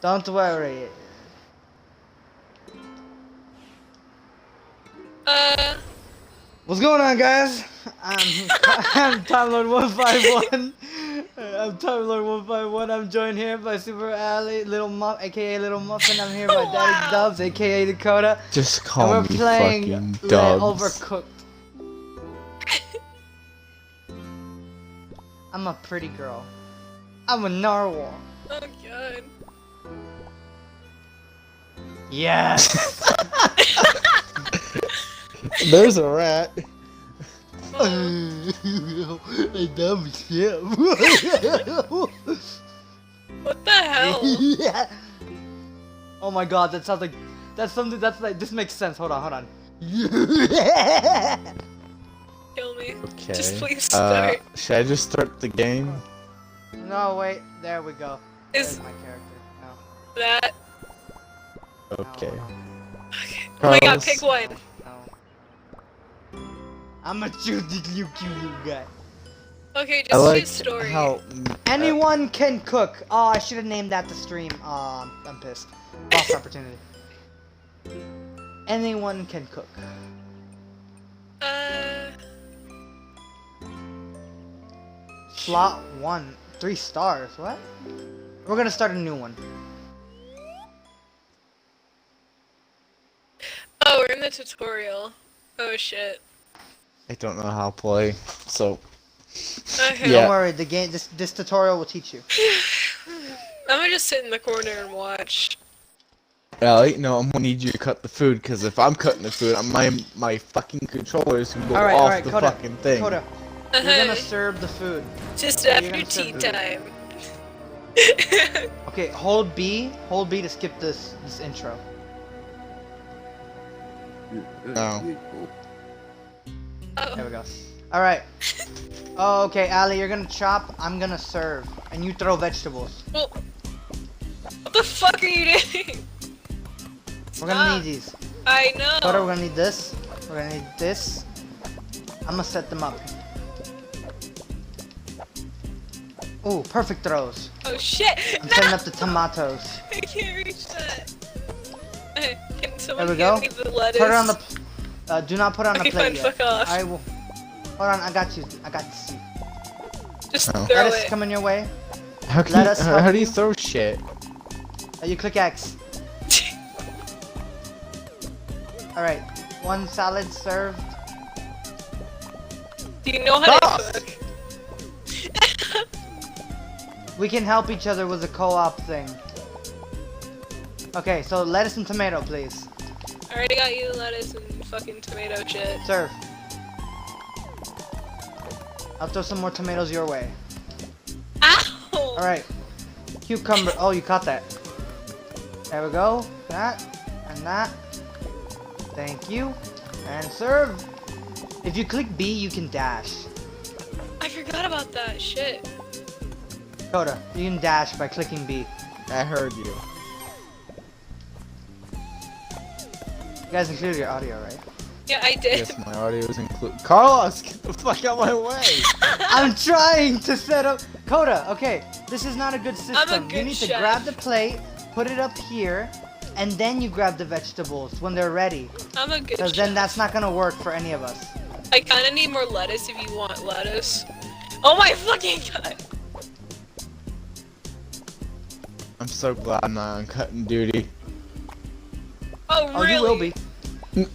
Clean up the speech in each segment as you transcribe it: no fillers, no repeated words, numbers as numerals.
Don't worry. What's going on, guys? I'm Time Lord 151. I'm Time Lord 151. I'm joined here by Super Ali, Little Muff, aka Little Muffin. I'm here by Daddy Dubs, aka Dakota. Just call me playing fucking Dubs. Overcooked. I'm a pretty girl. I'm a narwhal. Oh god. Yes. There's a rat. A dumb shit. What the hell? Yeah. Oh my god, that sounds like that's something that's like this makes sense. Hold on. Kill me. Okay. Just please start. Should I just start the game? No, wait. There we go. Is There's my character. No. that Okay. okay? Oh my god, Carlos. pick one. No. I'ma choose this you cute guy. Okay, I just like do story. how Anyone can cook. Oh, I should have named that the stream. I'm pissed. Lost opportunity. Anyone can cook. Slot 1. 3 stars. What? We're gonna start a new one. Oh, we're in the tutorial. Oh shit. I don't know how to play, so Okay. Yeah. Don't worry. The game. This tutorial will teach you. I'm gonna just sit in the corner and watch. Allie, no, I'm gonna need you to cut the food, because if I'm cutting the food, my fucking controllers can go All off right, the Coda. fucking thing. Coda, you're gonna serve the food. Just You're after gonna tea serve the time. Okay, hold B to skip this intro. No. Oh. There we go. All right. Oh, okay, Ali, you're gonna chop. I'm gonna serve, and you throw vegetables. Well, what the fuck are you doing? We're gonna need these. I know. Coda, we're gonna need this. We're gonna need this. I'm gonna set them up. Ooh, perfect throws. Oh shit! I'm No! setting up the tomatoes. I can't reach that. Can There someone we go. give me the lettuce? Put it on the. Do not put it on Okay, the plate fine, yet. fuck off. I will. Hold on, I got you. I got you. Just Oh. throw Lettuce it. coming your way. How can Let you, us help how do you you. throw shit? You click X. Alright, one salad served. Do you know how Boss! to cook? We can help each other with the co-op thing. Okay, so lettuce and tomato, please. I already got you lettuce and fucking tomato shit. Serve. I'll throw some more tomatoes your way. Ow! Alright. Cucumber. Oh, you caught that. There we go. That. And that. Thank you. And serve. If you click B, you can dash. I forgot about that shit. Coda, you can dash by clicking B. I heard you. You guys included your audio, right? Yeah, I did. Yes, my audio is included. Carlos, get the fuck out of my way! I'm trying to set up Coda. Okay, this is not a good system. I'm a You good need to chef. grab the plate, put it up here, and then you grab the vegetables when they're ready. I'm a good Because chef. then that's not gonna work for any of us. I kinda need more lettuce if you want lettuce. Oh my fucking god! I'm so glad I'm not on cutting duty. Oh, Oh, really? you will be.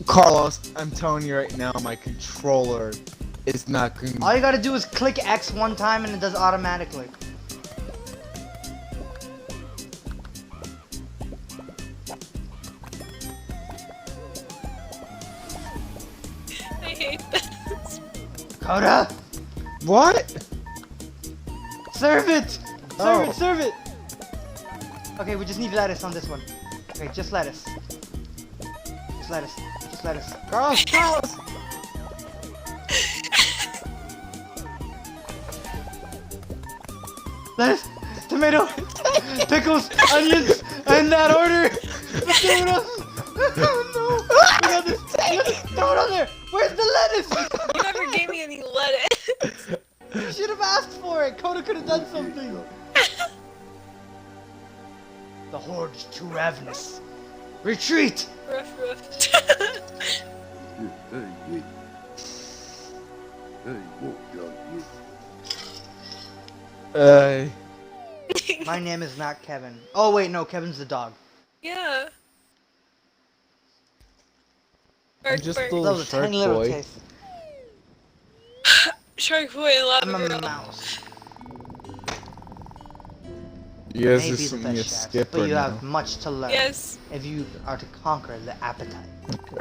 Carlos, I'm telling you right now, my controller is not going All you gotta do is click X one time and it does automatically. I hate this. Coda, What? serve it! Serve Oh. it, serve it! Okay, we just need lettuce on this one. Okay, just lettuce. Just lettuce. Just lettuce. Carlos, Carlos! Lettuce, tomato, pickles, onions, in that order. Potatoes. Oh no! We got this. Throw it on there. Where's the lettuce? You never gave me any lettuce. You should have asked for it. Coda could have done something. The horde is too ravenous. Retreat! Ruff, ruff. My name is not Kevin. Oh wait, no, Kevin's the dog. Yeah. I'm Bark, just bark. a That little was a shark tiny little boy. taste. Shark boy, I'm lava a girl. mouse. You guys Maybe just the sent me a best chefs, skipper but you now. have much to learn Yes. if you are to conquer the appetite. Okay.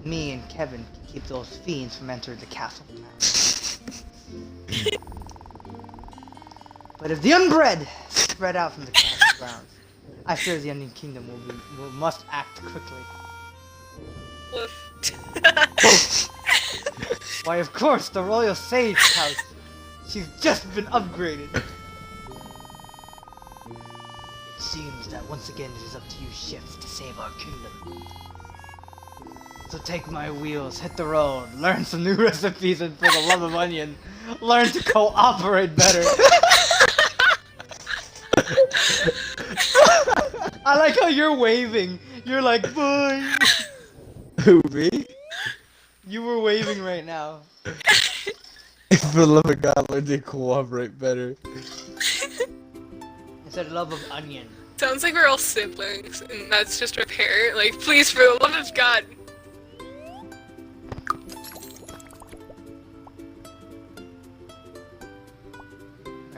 Me and Kevin can keep those fiends from entering the castle now. But if the unbred spread out from the castle grounds, I fear the Onion Kingdom must act quickly. Woof. Why, of course, the royal sage house. She's just been upgraded. It seems that once again it is up to you chefs to save our kingdom. So take my wheels, hit the road, learn some new recipes, and for the love of onion, learn to cooperate better. I like how you're waving. You're like, bye. Who, me? You were waving right now. For the love of God, learn to cooperate better. Instead of love of onion. Sounds like we're all siblings, and that's just our parent. Like, please, for the love of God.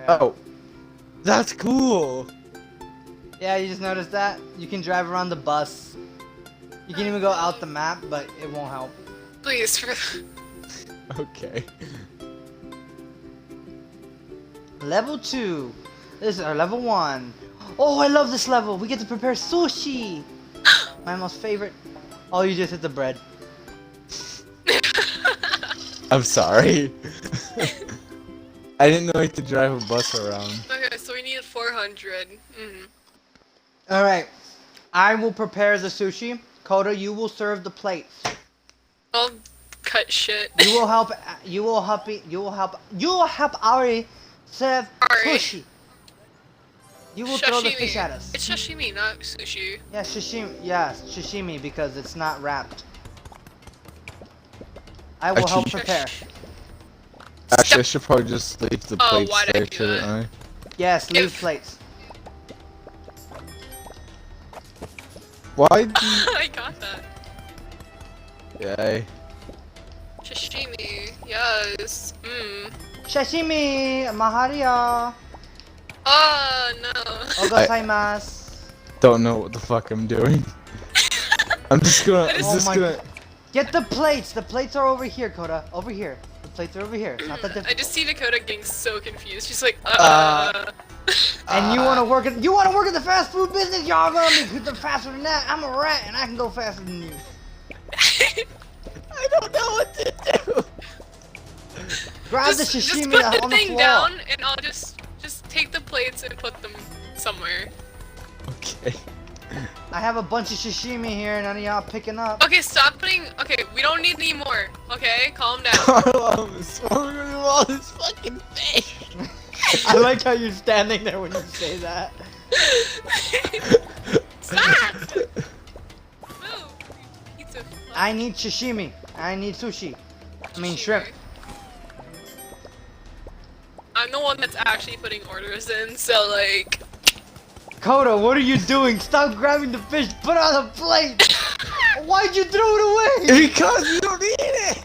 Oh. That's cool! Yeah, you just noticed that? You can drive around the bus. You can even go out the map, but it won't help. Please, for. Okay. Level 2. This is our level 1. Oh, I love this level. We get to prepare sushi. My most favorite. Oh, you just hit the bread. I'm sorry. I didn't know I had to drive a bus around. Okay, so we need 400. Mm-hmm. Alright. I will prepare the sushi. Koda, you will serve the plates. I'll cut shit. You will help. You will help Ari serve Ari. sushi. You will throw the fish at us. It's sashimi, not sushi. Yeah, sashimi. Yeah, sashimi because it's not wrapped. I will help Actually- prepare. Actually, I should probably just leave the Oh, plates why did I there, do shouldn't that? I? Yes, leave If- plates. Why do I got that. Yay. Sashimi, yes. Mmm. Sashimi, maharia. Oh, no. Ogasaimasu. Don't know what the fuck I'm doing. I'm just gonna. That is- I'm just Oh my- gonna. Get the plates. The plates are over here, Koda. Over here. The plates are over here. It's not that I difficult. just see Dakota getting so confused. She's like, And you want to work in the fast food business? Y'all gonna be faster than that. I'm a rat and I can go faster than you. I don't know what to do. Grab the just sashimi put the on the thing floor. down, and I'll just take the plates and put them somewhere. Okay. I have a bunch of sashimi here, none of y'all picking up. Okay, stop putting. Okay, we don't need any more. Okay, calm down. Carlo, what's wrong with all this fucking fish? I like how you're standing there when you say that. Stop! Move! Pizza. I need sashimi. I need sushi. I mean shrimp. I'm the one that's actually putting orders in, so like. Koda, what are you doing? Stop grabbing the fish. Put it on the plate. Why'd you throw it away? Because you don't need it.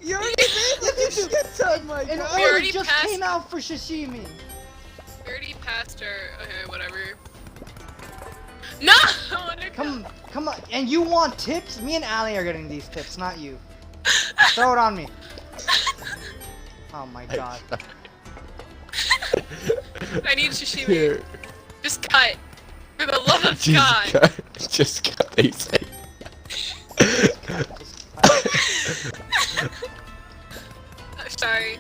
You already made the shit ton, my And god. We order already just passed- came out for sashimi. We already passed her. Okay, whatever. No! Come on. And you want tips? Me and Ali are getting these tips, not you. Throw it on me. Oh my god. I need sashimi. Here. Just cut. For the love of Just God. cut. Just cut. They say. Sorry.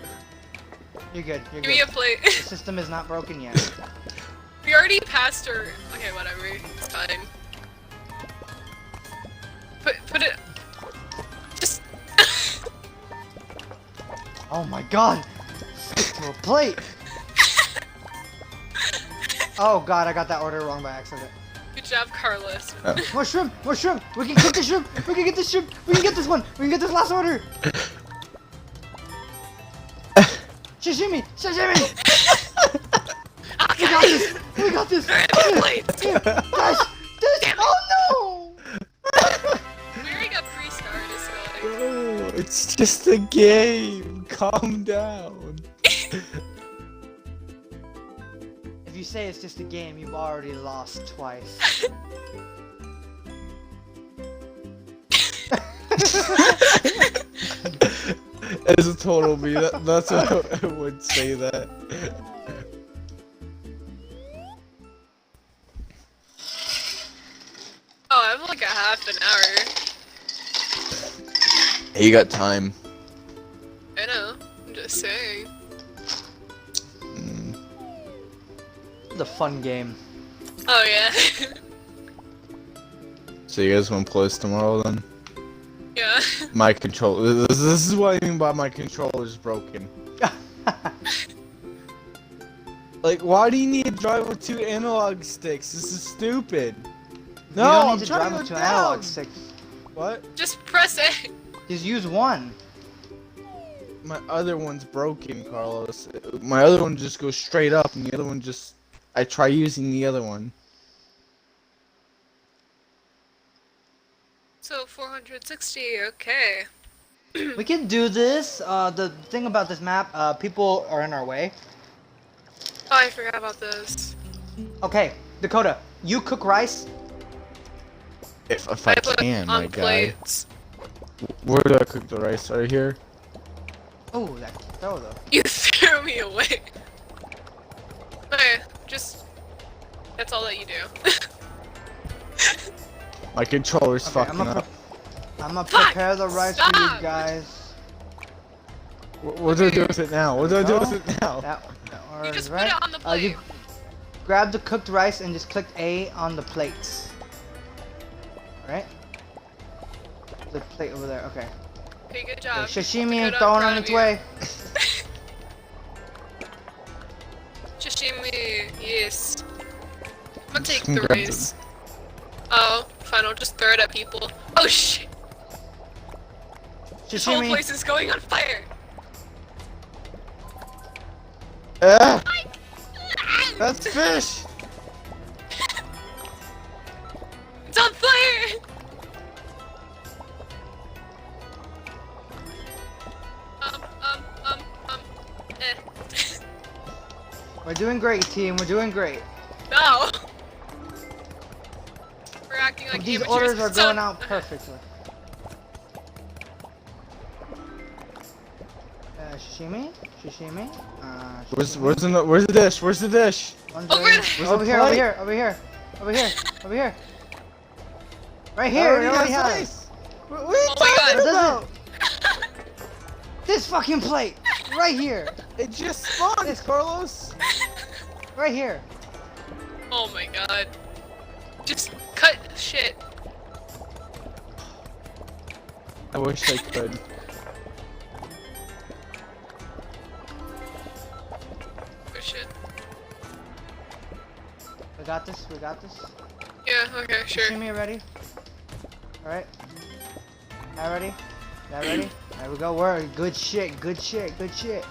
You're good. You're Give me a good. plate. The system is not broken yet. We already passed her. Okay, whatever. It's fine. Put it. Just. Oh my god. Stick to a plate. Oh god, I got that order wrong by accident. Good job, Carlos. More shrimp! More shrimp! We can cook the shrimp! We can get the shrimp! We can get this one! We can get this last order! Sashimi! Sashimi! We got this! We got this! Here, Dash! Dash! Oh no! We already got pre-started, so like... Bro, it's just a game. Calm down. If you say it's just a game, you've already lost twice. As a total me, that's what I would say that. Oh, I have like a half an hour. Hey, you got time. I know. I'm just saying. It's a fun game. Oh yeah. So you guys want to play this tomorrow then? Yeah. My controller. This is what I mean by my controller's broken. Like, why do you need to drive with 2 analog sticks? This is stupid. No, you don't I'm need to trying drive to with go 2 down. analog sticks. What? Just press A. Just use one. My other one's broken, Carlos. My other one just goes straight up, and the other one just... I try using the other one. So 460, okay. We can do this. The thing about this map, people are in our way. Oh, I forgot about this. Okay, Dakota, you cook rice. If I put can, my on guy. plates. Where do I cook the rice? Right here? Oh, that throw though. You threw me away. Okay, just... That's all that you do. My controller's Okay, fucking up. I'm gonna Fuck! prepare the rice for Stop! you guys. What do I do with it now? What do I do with it now? That order You is just put right. it on the plate. You grab the cooked rice and just click A on the plates. Right? The plate over there. Okay. Okay, good job. Sashimi Good, ain't I'm throwing proud on of its you. way. Sashimi, yes. I'm gonna take Just the grab rice. Oh, fine, I'll just throw it at people. Oh shit! This whole Sashimi. place is going on fire! Ah! Mike! That's fish! It's on fire! Eh. We're doing great, team. We're doing great. No! We're acting like These amateurs. orders are It's on- going out perfectly. Sashimi? Sashimi? Where's the dish? Where's the dish? One's Over ready. there. Where's Over the here, over plate? here, over here, over here, over here. Right I here, already it already have has. rice. What are you Oh my talking God. about? This fucking plate! Right here! It just spawned, Carlos. Right here! Oh my god. Just cut shit. I wish I could. Oh shit. We got this, we got this. Yeah, okay, sure. Sashimi ready? Alright. Y'all ready? Y'all ready? There we go, we're good shit, good shit, good shit.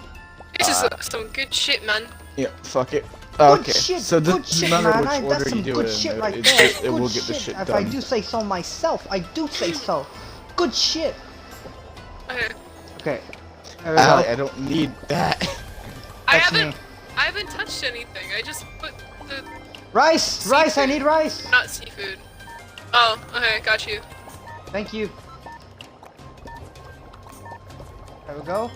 This is some good shit, man. Yeah, fuck it. Good Okay, shit, so good doesn't shit, matter man. which That's order some you do good it shit in, right it there. it will Good get the shit If done. I do say so myself, I do say so. Good shit. Okay. Okay. There we Allie, go. I don't need that. I That's haven't me. I haven't touched anything. I just put the Rice! Rice, I Seafood. need rice! not seafood. Oh, okay, got you. Thank you. There we go.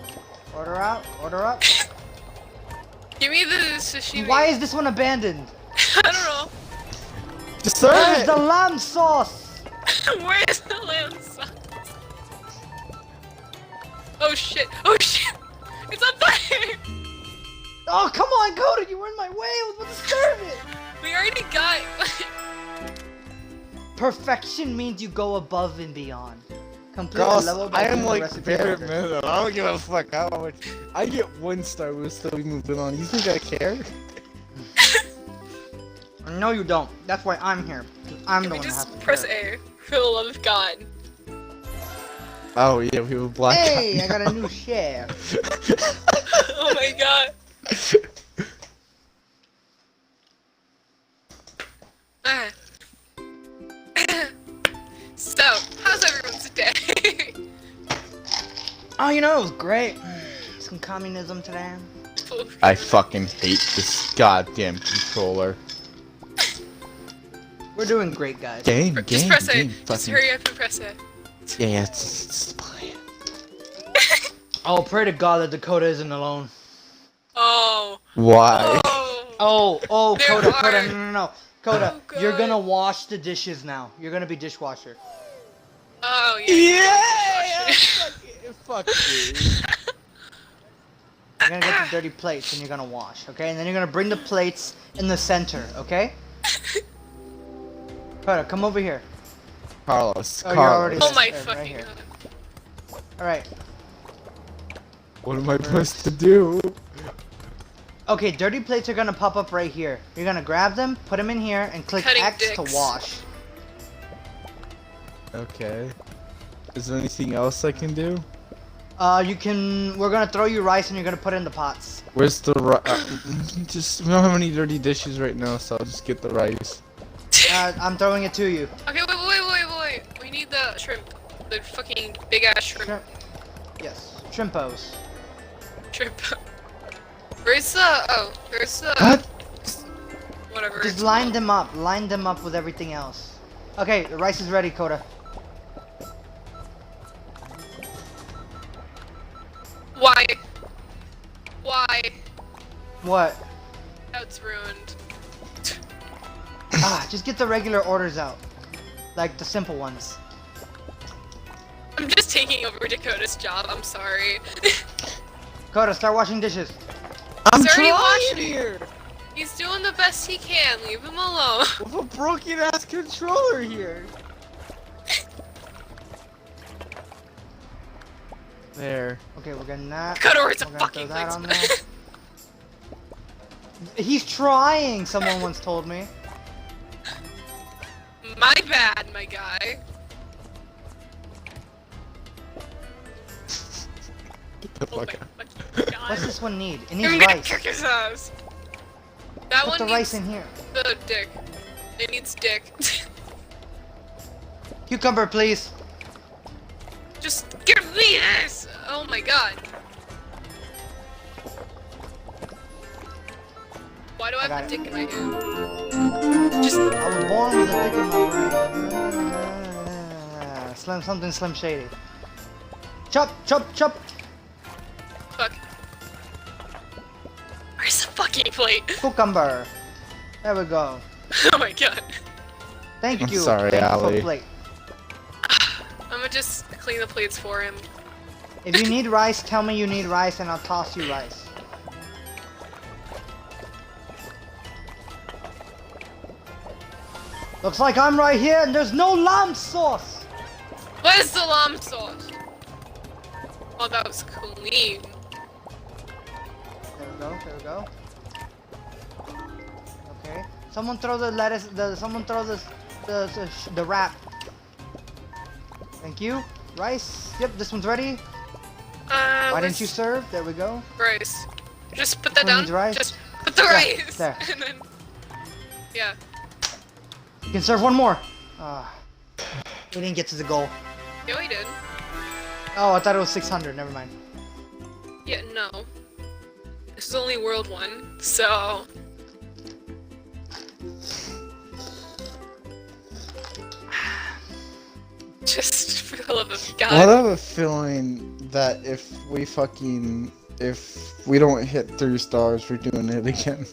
Order out, order up. Give me the sashimi. Why is this one abandoned? I don't know. Just serve Where's it. the lamb sauce? Where is the lamb sauce? Oh shit! Oh shit! It's on fire! Oh, come on, Coda, you were in my way. I was about to serve it. We already got. Perfection means you go above and beyond. Complete a Girls, level by I am doing the like recipe bare further. minimum. I don't give a fuck how much. I get 1 star, we'll still be moving on. You think I care? No, you don't. That's why I'm here. 'Cause I'm Can the we one that has just to press share. A? For the love of God. Oh yeah, we were black. Hey, I got a new share. Oh my god. Ah. So, how's everyone's day? Oh, you know, it was great. Some communism today. I fucking hate this goddamn controller. We're doing great, guys. Just press A. game. Just Fucking... hurry up and press A. Yeah, it's fine. Oh, pray to God that Dakota isn't alone. Oh. Why? Oh, There Coda, are- Coda, no. Coda, Oh, you're God. gonna wash the dishes now. You're gonna be dishwasher. Oh, yeah. Yeah! Fuck you. You're gonna get the dirty plates and you're gonna wash, okay? And then you're gonna bring the plates in the center, okay? Coda, come over here. Carlos, Oh, you're Carlos. already Oh my Right fucking here. god. Alright. What am I supposed to do? Okay, dirty plates are gonna pop up right here. You're gonna grab them, put them in here, and click Cutting X dicks. to wash. Okay. Is there anything else I can do? We're gonna throw you rice and you're gonna put it in the pots. Where's the just we don't have any dirty dishes right now, so I'll just get the rice. I'm throwing it to you. Okay, wait. We need the shrimp. The fucking big ass shrimp. Shrimp. Yes, shrimpos. Shrimp. Where's the, there's the, What? whatever. Just it's line called. them up with everything else. Okay, the rice is ready, Coda. Why? Why? What? That's ruined. Just get the regular orders out. Like the simple ones. I'm just taking over Dakota's job, I'm sorry. Coda, start washing dishes. I'm He's already trying washing. here He's doing the best he can, leave him alone. with a broken ass controller here. There. Okay, we're getting that. Dakota, where's the We're gonna fucking throw that on plates? there. He's trying, someone once told me. My bad, my guy. Get the Oh my fuck out. fucking god. What's this one need? It I'm needs gonna rice. kick his ass. That Put one the needs rice in here. the dick. It needs dick. Cucumber, please. Just give me this! Oh my god. Why do I I have got a it. dick in my hand? Just I was born with a dick in my brain. Something Slim Shady. Chop, chop, chop. fuck. Where's the fucking plate? Cucumber. There we go. Oh my god. Thank I'm you. sorry, Thank you for Ali. plate. I'm gonna just clean the plates for him. If you need rice, tell me you need rice and I'll toss you rice. Looks like I'm right here and there's no lamb sauce. Where's the lamb sauce? Oh, that was clean. There we go, there we go. Okay. Someone throw the lettuce, someone throw the wrap. Thank you. Rice. Yep, this one's ready. Why didn't you serve? There we go. Rice. Just put that Someone down. needs rice? Just put the There, rice. there. And then, yeah. You can serve one more. We didn't get to the goal. Yeah, we did. Oh, I thought it was 600. Never mind. Yeah, no. This is only World 1, so... Just for the love of God. I have a feeling that if we don't hit 3 stars, we're doing it again.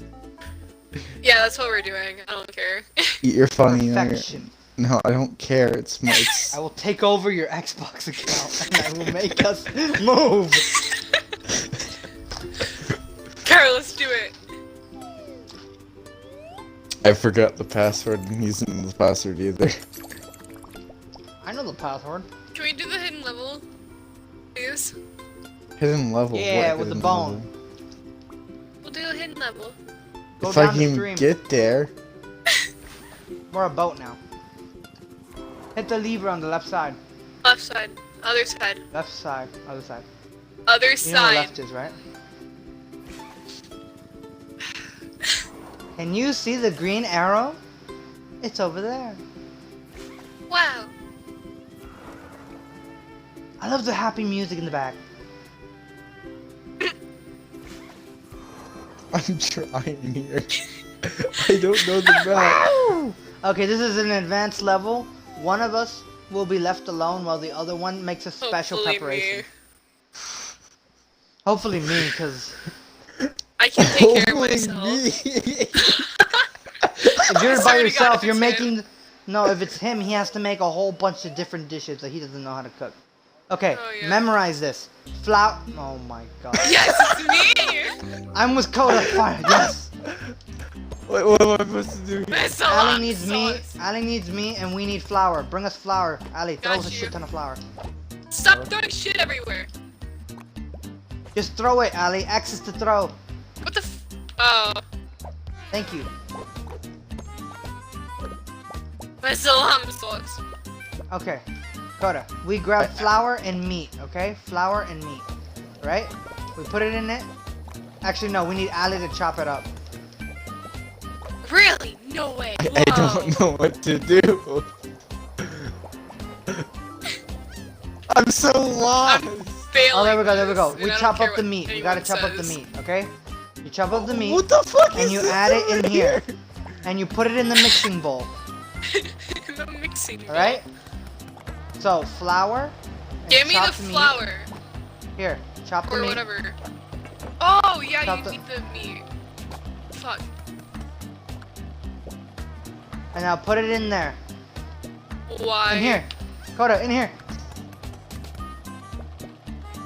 Yeah, that's what we're doing. I don't care. You're funny. Perfection. No, I don't care. It's my. I will take over your Xbox account and I will make us move. Carlos, do it. I forgot the password and he isn't the password either. I know the password. Can we do the hidden level, please? Hidden level. Yeah, what with the hidden bone. level? We'll do a hidden level. Go If I down the can stream. get there. We're a boat now. Hit the lever on the left side. Left side. Other side. Left side. Other side. Other You know where side. left is, right? Can you see the green arrow? It's over there. Wow. I love the happy music in the back. I'm trying here. I don't know the map. Okay, this is an advanced level. One of us will be left alone while the other one makes a special Hopefully preparation. me. Hopefully me, because I can take care of Hopefully myself. me. if you're by Swear to God, yourself, if you're it's making... him. No, if it's him, he has to make a whole bunch of different dishes that he doesn't know how to cook. Okay, Oh, yeah. memorize this. Flour... Oh my god. Yes, it's me! I'm with Coda. Fire. Yes. Wait, what am I supposed to do here? Miss a Ali lot needs me. sauce. Ali needs me, and we need flour. Bring us flour. Ali, throw Got us a you. shit ton of flour. Stop throwing shit everywhere. Just throw it, Ali. X is to throw. What the f- Oh. Thank you. Miss a lot sauce. Okay, Coda. We grab flour and meat. Okay, flour and meat. Right? We put it in it. Actually, no. We need Ali to chop it up. Really? No way. I don't know what to do. I'm so lost. I'm failing. Oh, there we go. There we this, go. and We I don't chop care up the what meat. We gotta anyone chop up the says. meat. Okay? You chop up the meat. What the fuck And is you this add it in over here. And you put it in the mixing bowl. The mixing bowl. Alright? So, flour. and Give me the chopped meat. flour. Here, chop the Or meat. whatever. Oh, yeah, Chop you the- need the meat. Fuck. And now put it in there. Why? In here. Coda, in here.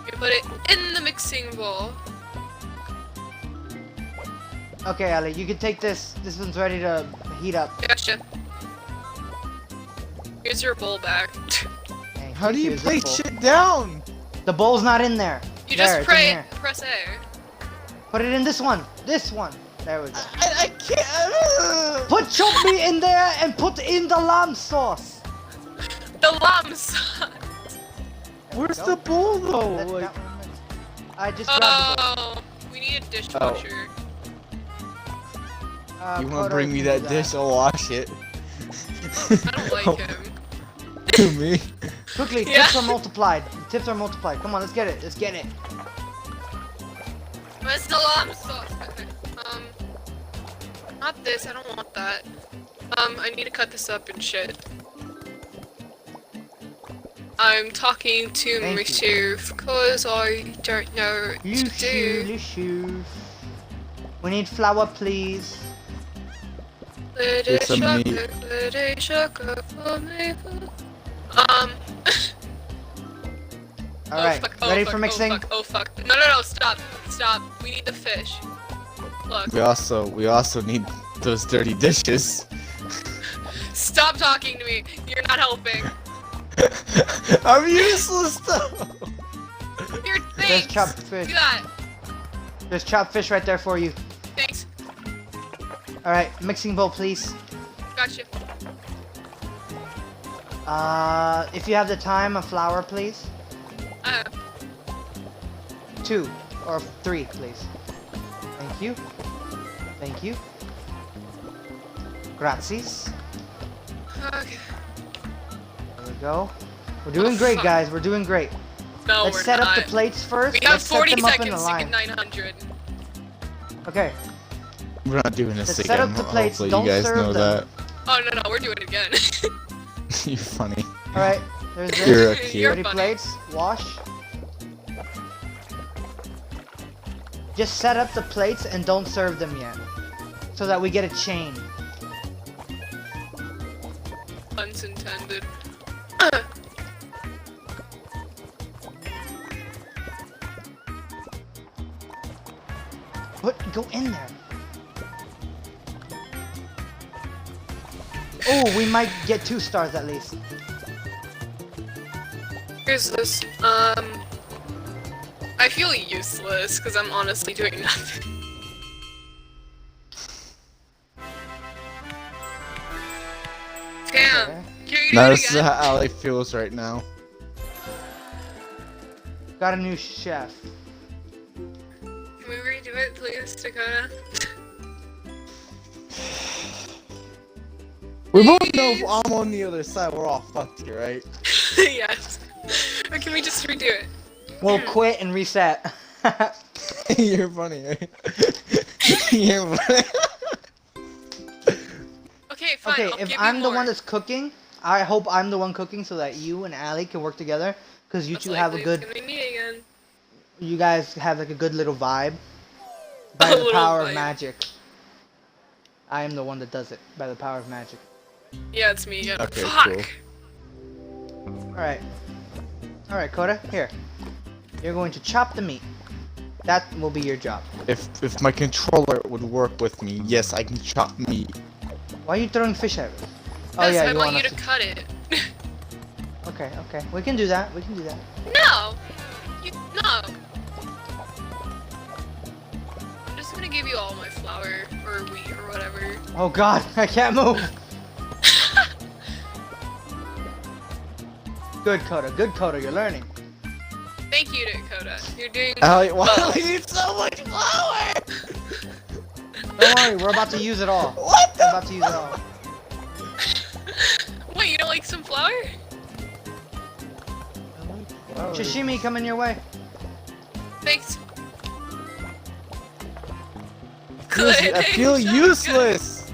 You put it in the mixing bowl. Okay, Ali, you can take this. This one's ready to heat up. Gotcha. Here's your bowl back. Hey, How do you here's the place bowl. shit down? The bowl's not in there. You There, just it's in here. press A. Put it in this one. This one. There we go. I can't. Put your meat in there and put in the lamb sauce. The lamb sauce. There we Where's go. the bowl though? Let Like, that one mix. I just grabbed the bowl. Oh, we need a dishwasher. you Coda wanna bring me can do that dish? I'll wash it. I don't like him. To me. Quickly, Yeah. tips are multiplied. Tips are multiplied. Come on, let's get it. Let's get it. Where's the lamb sauce? Okay. Not this. I don't want that. I need to cut this up and shit. I'm talking to Thank my you. chef because I don't know what to do. Lucius. We need flour, please. Lady Here's some Shaka, meat. Lady Shaka for me. Alright, fuck, ready fuck, for mixing? Oh fuck. No, stop. Stop. We need the fish. Look. We also need those dirty dishes. Stop talking to me. You're not helping. I'm useless though. You're thanks. chopped fish. Do that. There's chopped fish right there for you. Thanks. Alright, mixing bowl, please. Gotcha. If you have the time, a flour, please. 2 or 3, please. Thank you. Thank you. Grazies. Okay. There we go. We're doing Oh, great, fuck. guys. We're doing great. No, Let's we're set not. up the plates first. We have Let's set 40 them up in a seconds to line. get 900. Okay. We're not doing this Let's again. set up the plates, Hopefully don't you guys serve know them. Oh no, we're doing it again. that. You're funny. Alright. There's this. You're a You're kid. Ready funny. plates. Wash. Just set up the plates and don't serve them yet. So that we get a chain. Puns intended. Go in there. Oh, we might get 2 stars at least. Here's this. I feel useless because I'm honestly doing nothing. Damn. Okay. Can you do Now it this is again? how Ali feels right now. Got a new chef. Can we redo it, please, Dakota? We both know if I'm on the other side, we're all fucked here, right? Yes. Or can we just redo it? We'll quit and reset. You're funny, right? You're funny. Okay, fine. Okay, I'll if give I'm you the more. one that's cooking, I hope I'm the one cooking so that you and Ali can work together. Because you Most two have a likely good, It's gonna be me again. you guys have like a good little vibe. By A the little power of vibe. magic. I am the one that does it. By the power of magic. Yeah, it's me again. Okay, Fuck. cool. Alright. Alright, Coda, here. You're going to chop the meat. That will be your job. If my controller would work with me, yes, I can chop meat. Why are you throwing fish at me? Oh Yes, yeah, I you want want you us to cut it. Okay, okay. We can do that. We can do that. No! No! I'm just gonna give you all my flour, or wheat, or whatever. Oh god, I can't move. Good Coda, you're learning. Thank you, Dakota. You're doing Ali, why well. do we need so much flour? Don't worry, we're about to use it all. What We're the? about to use it all. Wait, you don't like some flour? Sashimi coming your way. Thanks. I feel useless.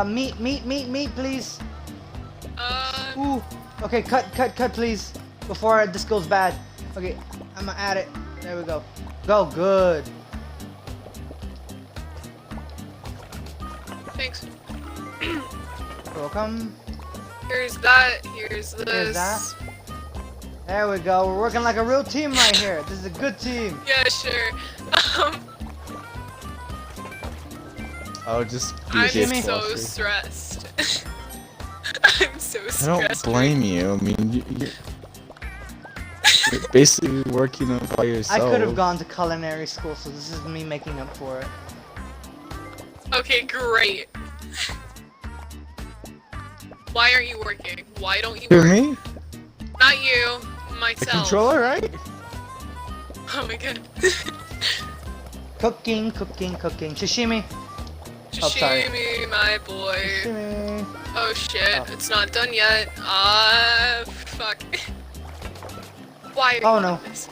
Meat, please. Uh, Ooh. Okay, cut, please. Before this goes bad. Okay, I'm gonna add it. There we go. Go, good. thanks. Welcome. Here's that. Here's this. Here's that. There we go. We're working like a real team right here. This is a good team. Yeah, sure. Oh, just be I'm Jimmy? so dishwasher. stressed. I'm so I stressed. don't blame you. I mean, you're basically working on by I yourself. could have gone to culinary school, so this is me making up for it. Okay, great. Why aren't you working? Why don't you Who, work? me? Not you, The myself. controller, right? Oh my god. Cooking. Sashimi. Oh, sorry. Sashimi, my boy. Sashimi. Oh shit, Oh. it's not done yet. Fuck. Why are Oh, you no. doing this?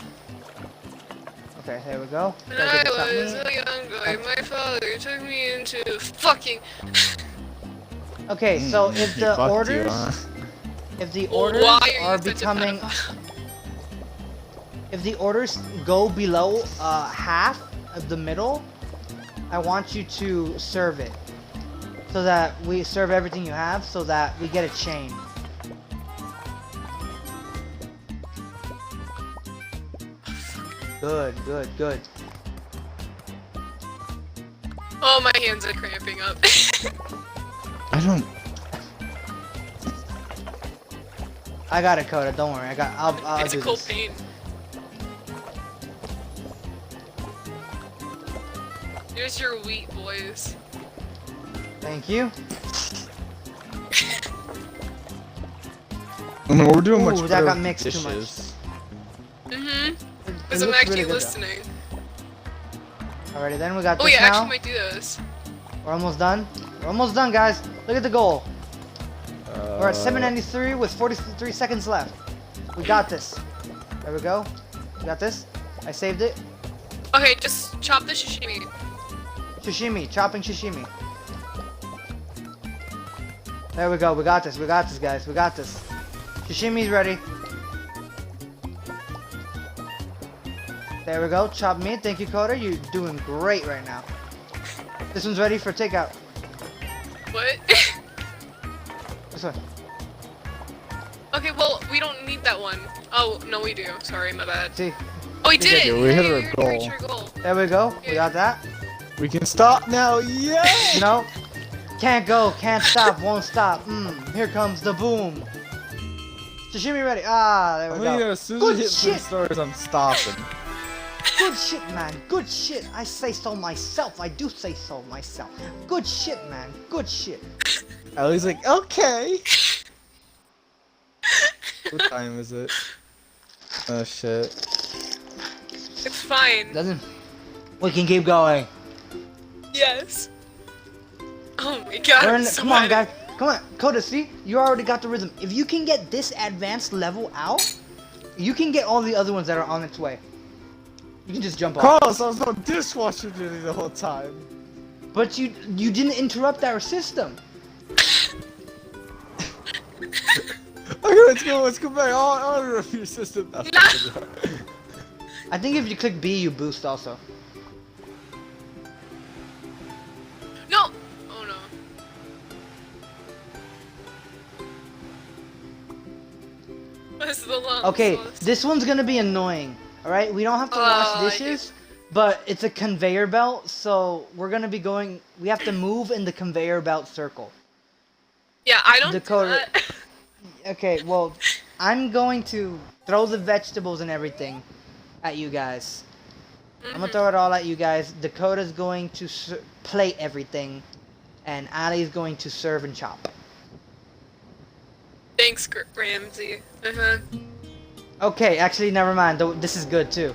Okay, there we go. When Gotta I get the chopped was meat. a young boy, my father took me into fucking. Okay, so if He the fucked you, orders, huh? if the orders Why are are you such a becoming, pedophile? if the orders go below half of the middle, I want you to serve it, so that we serve everything you have, so that we get a chain. Good. Oh, my hands are cramping up. I don't. I got it, Coda. Don't worry. I'll it's do a cool this. pain. Here's your wheat, boys. Thank you. I mean, we're doing Ooh, much that better got with mixed the too much. dishes. Mm-hmm. It Because I'm looks actually really good, though. listening. Alrighty, then we got Oh this yeah, I now. actually might do this. We're almost done. We're almost done, guys. Look at the goal. We're at Uh, 793 with 43 seconds left. We got this. There we go. We got this. I saved it. Okay, just chop the sashimi. Sashimi. Chopping sashimi. There we go. We got this. We got this, guys. We got this. Sashimi's ready. There we go. Chop meat. Thank you, Coda. You're doing great right now. This one's ready for takeout. What? This one. Okay, well, we don't need that one. Oh, no, we do. Sorry, my bad. See. Oh, we did it! it. We hit Yay, our you reached goal. your goal. There we go. We got that. We can stop now. Yeah. No. Can't go. Can't stop. Won't stop. Here comes the boom. Sashimi ready. Ah, there I we mean, go. as soon Good as it hit shit. the stars, I'm stopping. Good shit, man. Good shit. I say so myself. I do say so myself. Good shit, man. Good shit. Ellie's like, okay. What time is it? Oh shit. It's fine. Doesn't. We can keep going. Yes. Oh my god. We're I'm in, so come on, mad. guys. Come on, Coda. See, you already got the rhythm. If you can get this advanced level out, you can get all the other ones that are on its way. You can just jump off. Carlos, I was on dishwasher duty the whole time. But you didn't interrupt our system. Okay, let's go back. I'll interrupt your system. No. I think if you click B, you boost also. No. Oh no. This is the long Okay, sauce. this one's gonna be annoying. All right, we don't have to wash dishes, but it's a conveyor belt, so we're gonna be going. We have to move in the conveyor belt circle. Yeah, I don't Dakota- do that. Okay, well, I'm going to throw the vegetables and everything at you guys. I'm gonna throw it all at you guys. Dakota's going to plate everything, and Allie's going to serve and chop. Thanks, Ramsey. Uh-huh. Okay, actually, never mind. This is good too.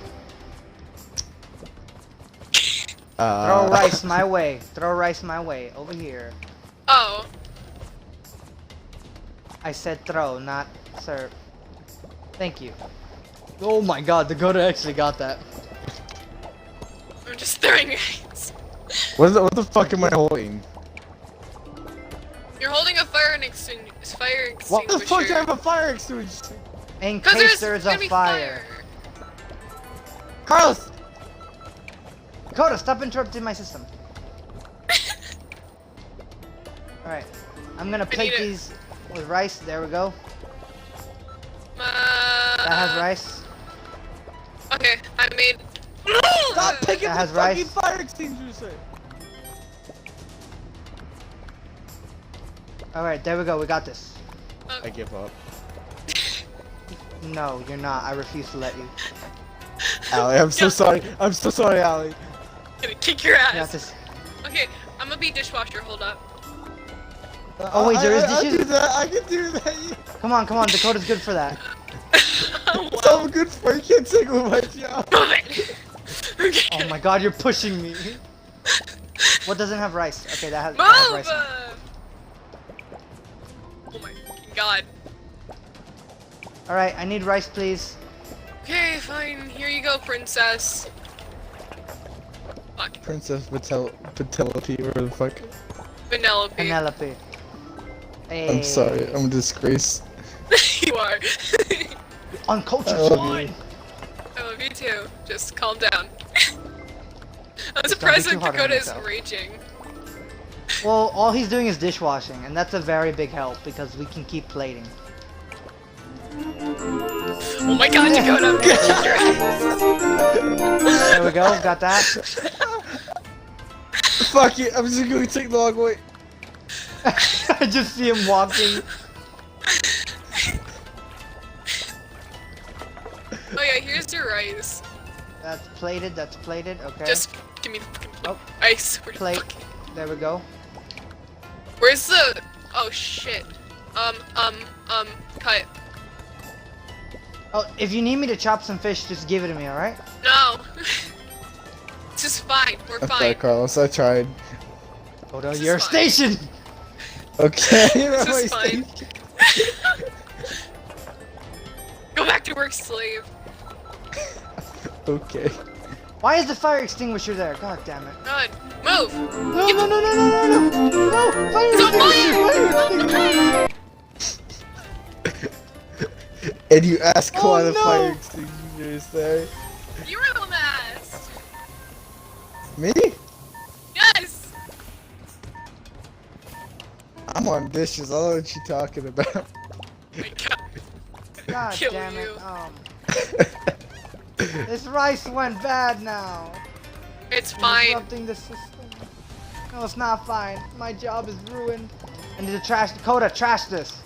Throw rice my way. Throw rice my way. Over here. Oh. I said throw, not serve. Thank you. Oh my god, Dakota actually got that. I'm just throwing rice. What the fuck am I holding? You're holding a fire extinguisher. What the fuck do I have a fire extinguisher? In 'Cause case there's gonna a be fire. Carlos! Dakota, stop interrupting my system. Alright, I'm gonna plate need it. these with rice. There we go. That That has rice. Okay, I made. Stop picking That the has fucking rice. fire extinguisher! Alright, there we go. We got this. I give up. No, you're not. I refuse to let you. Allie, I'm so sorry. I'm so sorry, Allie. I'm gonna kick your You got ass. this. Okay, I'm gonna be dishwasher. Hold up. Oh wait, there is I dishes? do that. I can do that. Come on, come on. Dakota's good for that. Wow. So good for you. Can't take away my job. Move it. Okay. Oh my god, you're pushing me. What doesn't have rice? Okay, that has Move! rice. in it. Oh my fucking god. Alright, I need rice, please. Okay, fine. Here you go, princess. Fuck. Princess Penelope, whatever the fuck. Penelope. Penelope. Hey. I'm sorry. I'm a disgrace. You are. Uncultured I love swine. you. I love you too. Just calm down. I'm Just don't be surprised too that hard on Dakota is yourself. raging. Well, all he's doing is dishwashing, and that's a very big help because we can keep plating. Oh my god, Dakota, I'm gonna kick your ass. There we go, got that. Fuck it. I'm just gonna take the long way. I just see him walking. Oh yeah, here's your rice. That's plated, okay. Just give me the fucking Oh. ice. Where the Plate. fuck- There we go. Where's the? Oh shit. Cut. Oh, if you need me to chop some fish, just give it to me, alright? No. It's just fine. We're I'm sorry, fine. Carlos. I tried. Hold on, This is your fine. station! Okay. This my is fine. station. Go back to work, slave. Okay. Why is the fire extinguisher there? God damn it. God, move. No, no, no, no, no, no, no! No! Fire It's on extinguisher! Fire extinguisher! And you ask Oh, why the no. fire extinguisher is there. You were the one that asked. Me? Yes. I'm on dishes. I don't know what you're talking about. Oh my god. God Kill damn you. it. This rice went bad now. It's I'm fine. disrupting the system. No, it's not fine. My job is ruined. I need to trash Dakota, trash this.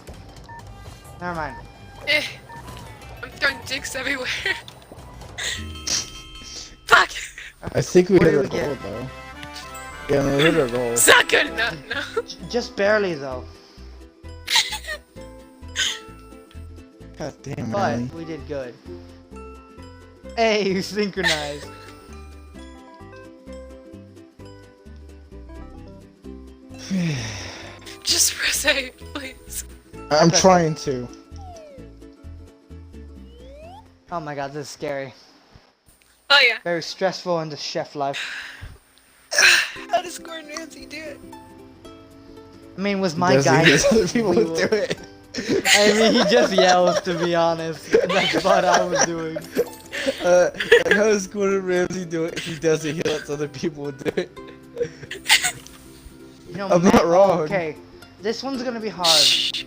Never mind. Eh. I'm throwing dicks everywhere. I think we What hit did our we get? goal though. Yeah, no, we hit our goal. It's not good enough, no. Just barely though. God damn, But Allie. we did good. Hey, you synchronized. Just press A, please. I'm Okay. trying to. Oh my god, this is scary. Oh yeah. Very stressful in the chef life. How does Gordon Ramsay do it? I mean, with He my doesn't, guy, he lets other people we do will- it. I mean, he just yells, to be honest. That's what I was doing. Like, how does Gordon Ramsay do it? He doesn't, he lets other people do it. You know, I'm not wrong. Okay, this one's gonna be hard.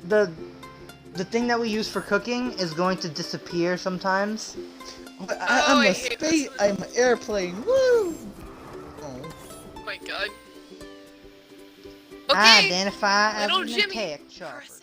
The thing that we use for cooking is going to disappear sometimes. I'm I a hate space, this one. I'm an airplane, woo! Oh. Oh my god. I Okay. identify as Little an Jimmy. attack chopper. Press